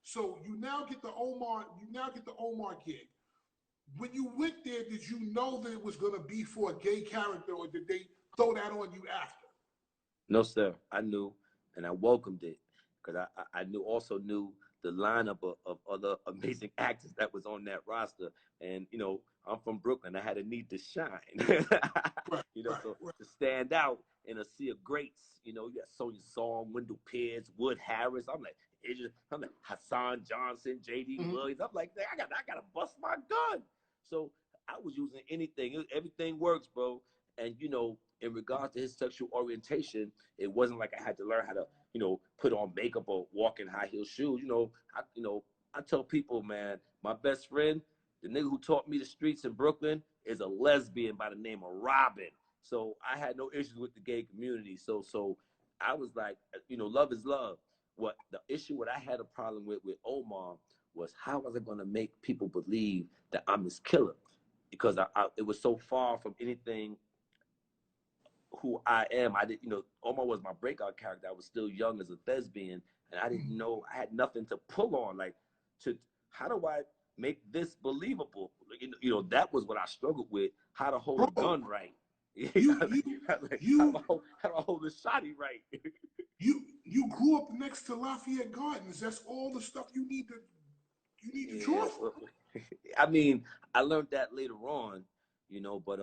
So you now get the Omar gig. When you went there, did you know that it was going to be for a gay character, or did they throw that on you after? No, sir. I knew, and I welcomed it because I knew also knew the lineup of other amazing actors that was on that roster. And you know, I'm from Brooklyn. I had a need to shine. Right, You know, right, so right. to stand out in a sea of greats. You know, you got Sonya Song, Wendell Pierce, Wood Harris. I'm like Hassan Johnson, J.D. Mhm. Williams. I'm like, I gotta bust my gun. So I was using anything. Everything works, bro. And you know, in regards to his sexual orientation, it wasn't like I had to learn how to, you know, put on makeup or walk in high heel shoes. I tell people, man, my best friend, the nigga who taught me the streets in Brooklyn, is a lesbian by the name of Robin. So I had no issues with the gay community. So I was like, you know, love is love. What I had a problem with Omar was how was I gonna make people believe that I'm his killer? Because it was so far from anything who I am. I didn't, you know, Omar was my breakout character. I was still young as a thespian, and I didn't know I had nothing to pull on. Like, to how do I make this believable? That was what I struggled with. How to hold a Bro, gun right. you you Like, you how do I hold a shotty right? you grew up next to Lafayette Gardens. That's all the stuff you need to draw Yeah, from. so, I mean, I learned that later on, but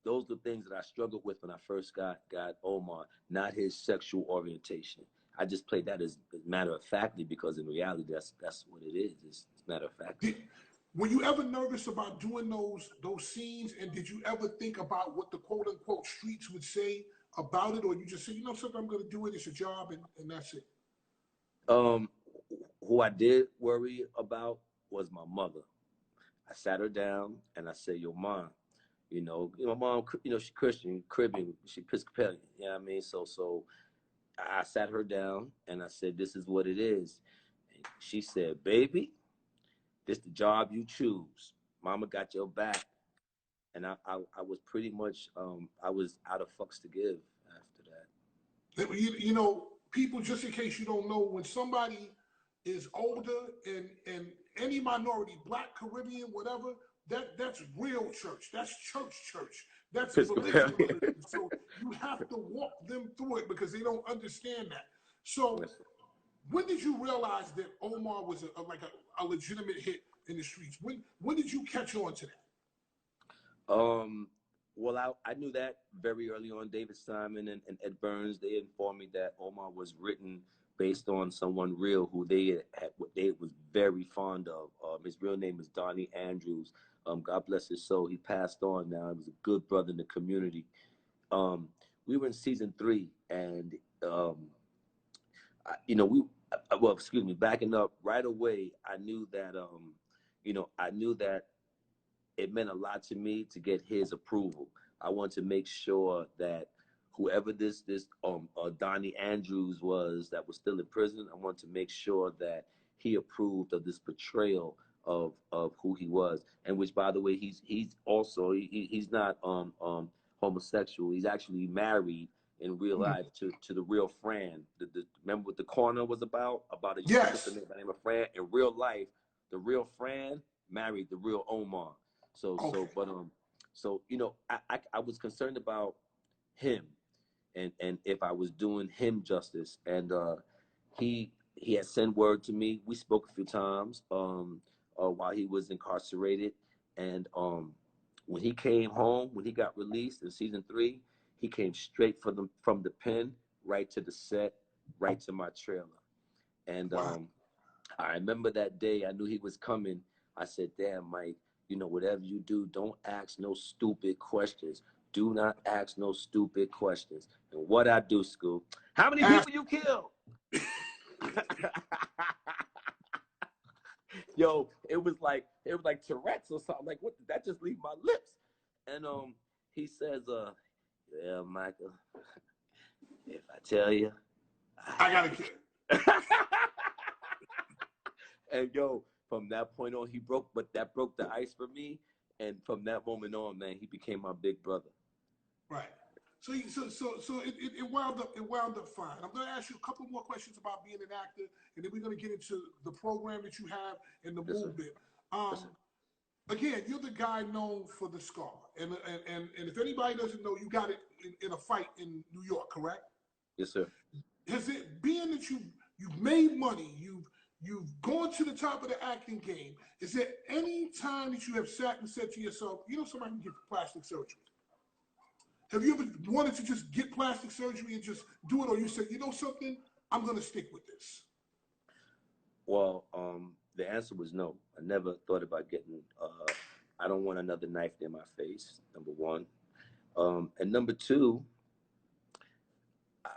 those are the things that I struggled with when I first got Omar, not his sexual orientation. I just played that as matter of factly because in reality, that's what it is. It's matter of factly. Did, were you ever nervous about doing those scenes? And did you ever think about what the quote unquote streets would say about it, or you just say, you know, something, I'm going to do it. It's a job, and that's it. Um, who I did worry about was my mother. I sat her down and I said, "Yo, mom, my mom, she's Christian, Caribbean, she Episcopalian. You know what I mean? So I sat her down and I said, this is what it is. And she said, baby, this the job you choose. Mama got your back. And I was pretty much, I was out of fucks to give after that. You know, people, just in case you don't know, when somebody is older, and any minority, black, Caribbean, whatever, that's real church. That's church. That's religion, Episcopalian. religion. So you have to walk them through it because they don't understand that. So when did you realize that Omar was a legitimate hit in the streets? When did you catch on to that? Um, well, I knew that very early on. David Simon and Ed Burns, they informed me that Omar was written based on someone real who they was very fond of. His real name is Donnie Andrews. God bless his soul. He passed on now. He was a good brother in the community. Um, we were in season 3, and well, excuse me, backing up right away. I knew that it meant a lot to me to get his approval. I want to make sure that whoever this Donnie Andrews was that was still in prison, I want to make sure that he approved of this portrayal of who he was, and which, by the way, he's also he's not homosexual. He's actually married in real Mm. life to the real Fran. Remember what the corner was about a sister Yes. named by the name of Fran. In real life, the real Fran married the real Omar. So Okay. so but so I was concerned about him and if I was doing him justice. And he had sent word to me. We spoke a few times while he was incarcerated. And when he came home, when he got released in season 3, he came straight from the pen right to the set, right to my trailer. And Wow. I remember that day. I knew he was coming. I said, damn, Mike, whatever you do, don't ask no stupid questions. Do not ask no stupid questions. And what I do, Scoop, how many Ask. people you killed? Yo, it was like Tourette's or something. Like, what did that just leave my lips? And he says, yeah, Michael, if I tell you, I I got a kid. And yo, from that point on, that broke the ice for me. And from that moment on, man, he became my big brother. Right. it wound up fine. I'm going to ask you a couple more questions about being an actor, and then we're going to get into the program that you have and the Yes, sir. movement. Yes, sir. Again, you're the guy known for the scar, and if anybody doesn't know, you got it in a fight in New York, correct? Yes, sir. Has it being that you've made money, you've gone to the top of the acting game? Is there any time that you have sat and said to yourself, you know, somebody can get plastic surgery? Have you ever wanted to just get plastic surgery and just do it, or you said, you know something, I'm gonna stick with this? Well, the answer was no. I never thought about getting. I don't want another knife in my face. Number one, and number two,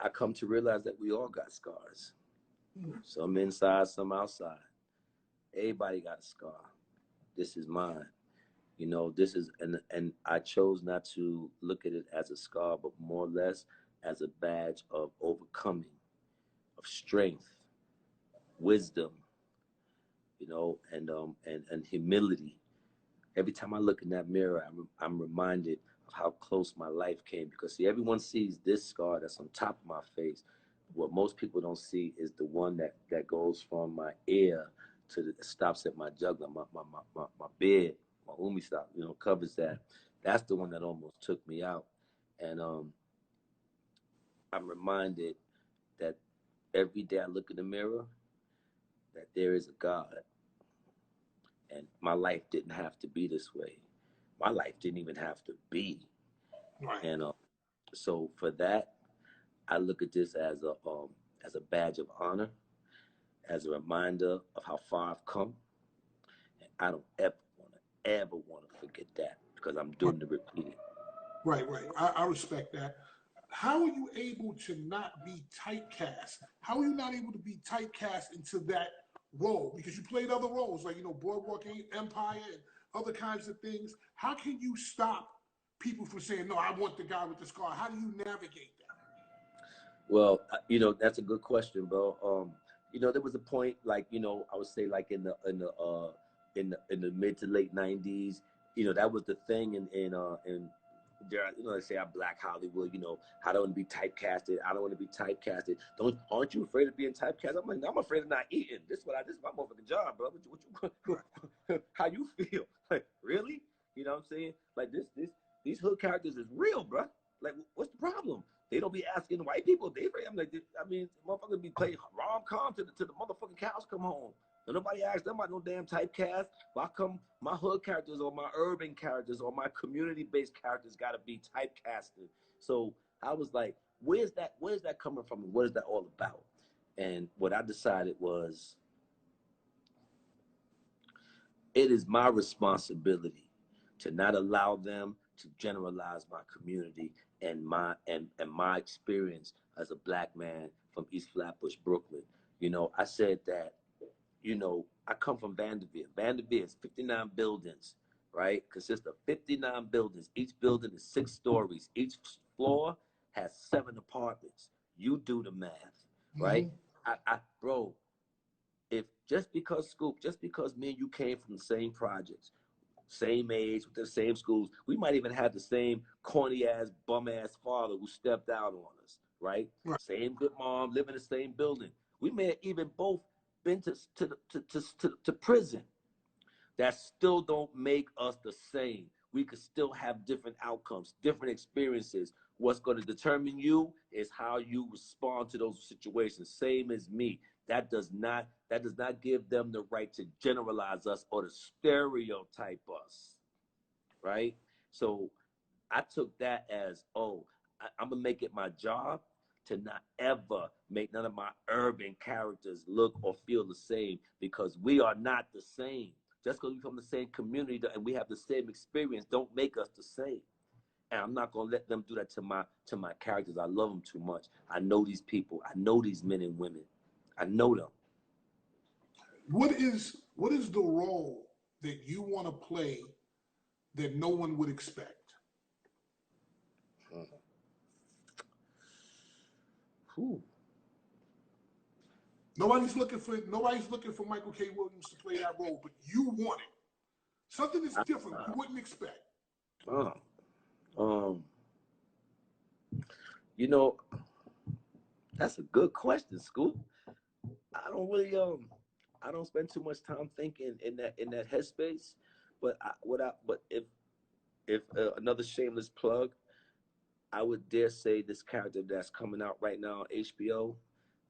I come to realize that we all got scars. Some inside, some outside. Everybody got a scar. This is mine. You know, this is, and I chose not to look at it as a scar, but more or less as a badge of overcoming, of strength, wisdom, you know, and humility. Every time I look in that mirror, I'm reminded of how close my life came. Because see, everyone sees this scar that's on top of my face. What most people don't see is the one that goes from my ear to the stops at my jugular, my bed, my umi stop, you know, covers that. That's the one that almost took me out. And I'm reminded that every day I look in the mirror, that there is a God. And my life didn't have to be this way. My life didn't even have to be. Right. And so for that, I look at this as a badge of honor, as a reminder of how far I've come. And I don't ever want to forget that, because I'm doomed to repeat it. Right, right. I respect that. How are you able to not be typecast? How are you not able to be typecast into that role? Because you played other roles, like, you know, Boardwalk Empire and other kinds of things. How can you stop people from saying, no, I want the guy with the scar? How do you navigate that? Well, you know, that's a good question, bro. You know, there was a point, like, you know, I would say, like, in the mid to late '90s, you know, that was the thing in there, you know, they say I'm Black Hollywood, you know, I don't want to be typecasted. I don't want to be typecasted. Aren't you afraid of being typecast? I'm like, I'm afraid of not eating. This is my motherfucking job, bro. How you feel? Like, really? You know what I'm saying? Like, these hood characters is real, bro. Like, what's the problem? They don't be asking white people. I'm like, I mean, motherfuckers be playing rom-com to the motherfucking cows come home. And nobody asks them about no damn typecast. Why come my hood characters or my urban characters or my community-based characters got to be typecasted? So I was like, where's that coming from? And what is that all about? And what I decided was, it is my responsibility to not allow them to generalize my community and my experience as a Black man from East Flatbush, Brooklyn. You know, I said that, you know, I come from Vanderveer. Vanderveer is 59 buildings, right? Consists of 59 buildings. Each building is 6 stories. Each floor has 7 apartments. You do the math, right? Bro, if just because me and you came from the same projects, same age, with the same schools, we might even have the same corny ass, bum ass father who stepped out on us, right? Right. Same good mom, live in the same building. We may have even both been to prison. That still don't make us the same. We could still have different outcomes, different experiences. What's going to determine you is how you respond to those situations. Same as me. That does not give them the right to generalize us or to stereotype us, right? So I took that as, oh, I'm gonna make it my job to not ever make none of my urban characters look or feel the same, because we are not the same. Just because we from the same community and we have the same experience don't make us the same. And I'm not gonna let them do that to my characters. I love them too much. I know these people. I know these men and women. I know them. What is the role that you want to play that no one would expect? Whew. Nobody's looking for Michael K. Williams to play that role, but you want it. Something that's different you wouldn't expect. Uh, um, You know, that's a good question, Scoop. I don't really I don't spend too much time thinking in that headspace. But but if another shameless plug, I would dare say this character that's coming out right now on HBO.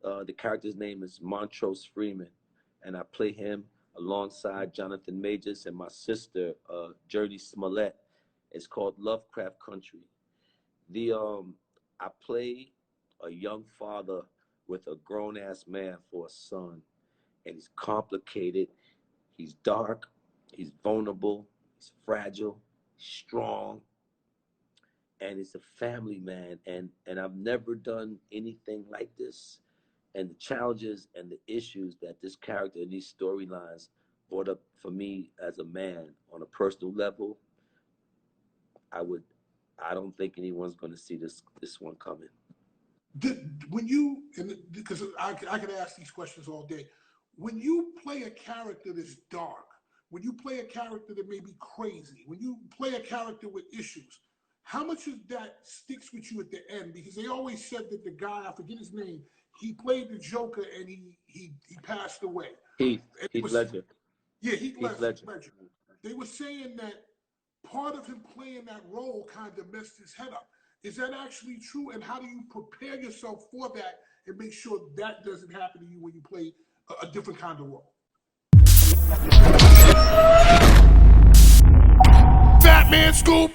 The character's name is Montrose Freeman, and I play him alongside Jonathan Majors and my sister, Journey Smollett. It's called Lovecraft Country. The I play a young father with a grown ass man for a son, and he's complicated. He's dark. He's vulnerable. He's fragile. Strong, and he's a family man. And I've never done anything like this. And the challenges and the issues that this character and these storylines brought up for me as a man on a personal level, I would I don't think anyone's going to see this one coming. When you, because I could ask these questions all day, when you play a character that's dark, when you play a character that may be crazy, when you play a character with issues, how much of that sticks with you at the end? Because they always said that the guy, I forget his name, he played the Joker and he passed away. Heath was, Ledger. Yeah, Heath Ledger. They were saying that part of him playing that role kind of messed his head up. Is that actually true? And how do you prepare yourself for that and make sure that doesn't happen to you when you play a different kind of role? Fatman Scoop.